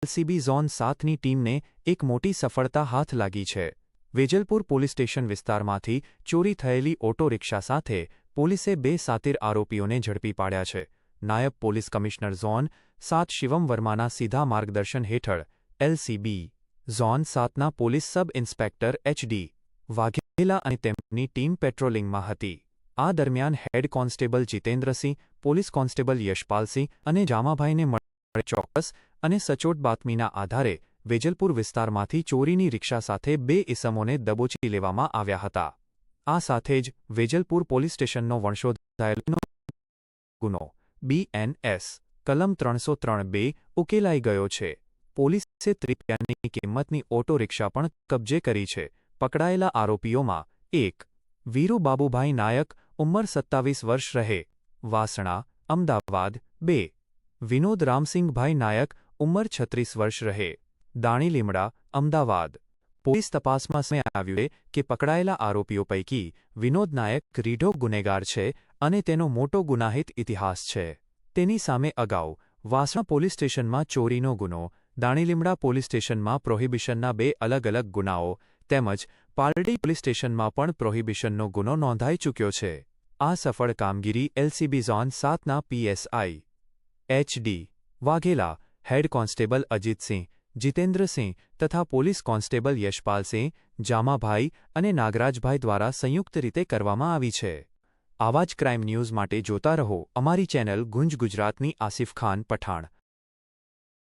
LCB zone 7ની ટીમને એક મોટી સફળતા હાથ લાગી છે। વેજલપુર પોલીસ સ્ટેશન વિસ્તારમાંથી ચોરી થયેલી ઓટો રિક્ષા સાથે પોલીસે 2 સાતીર આરોપીઓને ઝડપી પાડ્યા છે। નાયબ પોલીસ કમિશનર ઝોન 7 શિવમ વર્માના સીધા માર્ગદર્શન હેઠળ એલસીબી ઝોન 7ના police sub inspector H D. Vaghela અને તેમની ટીમ પેટ્રોલિંગમાં હતી। આ દરમિયાન head constable Jitendrasinh, police constable Yashpalsinh અને જામાભાઈને મળે ચોક્કસ અને સચોટ બાતમીના આધારે વેજલપુર વિસ્તારમાંથી ચોરીની રિક્ષા સાથે 2 ઇસમોને દબોચી લેવામાં આવ્યા હતા। આ સાથે જ વેજલપુર પોલીસ સ્ટેશનનો વણશોધાયેલો ગુનો BNS કલમ 303(2) ઉકેલાઈ ગયો છે। પોલીસે ₹30ની કિંમતની ઓટો રિક્ષા પણ કબજે કરી છે। પકડાયેલા આરોપીઓમાં 1. વીરુ બાબુભાઈ નાયક, ઉંમર 27 વર્ષ, રહે વાસણા, અમદાવાદ। 2. વિનોદ રામસિંગભાઈ નાયક, ઉંમર 36 વર્ષ, રહે દાણીલીમડા, અમદાવાદ। પોલીસ તપાસમાં સામે આવ્યું છે કે પકડાયેલા આરોપીઓ પૈકી વિનોદ નાયક રીઢો ગુનેગાર છે અને તેનો મોટો ગુનાહિત ઇતિહાસ છે। તેની સામે અગાઉ વાસણા પોલીસ સ્ટેશનમાં ચોરીનો ગુનો, દાણીલીમડા પોલીસ સ્ટેશનમાં પ્રોહિબિશનના 2 અલગ-અલગ ગુનાઓ તેમજ પાલડી પોલીસ સ્ટેશનમાં પણ પ્રોહિબિશનનો ગુનો નોંધાઈ ચૂક્યો છે। આ સફળ કામગીરી એલસીબી ઝોન 7ના PSI H D. Vaghela, head constable Ajitsinh, Jitendrasinh તથા પોલીસ કોન્સ્ટેબલ યશપાલસિંહ, જામાભાઈ અને નાગરાજભાઈ દ્વારા સંયુક્ત રીતે કરવામાં આવી છે। આવા જ ક્રાઇમ ન્યૂઝ માટે જોતા રહો અમારી ચેનલ ગુંજ ગુજરાતની। આસિફ ખાન પઠાણ।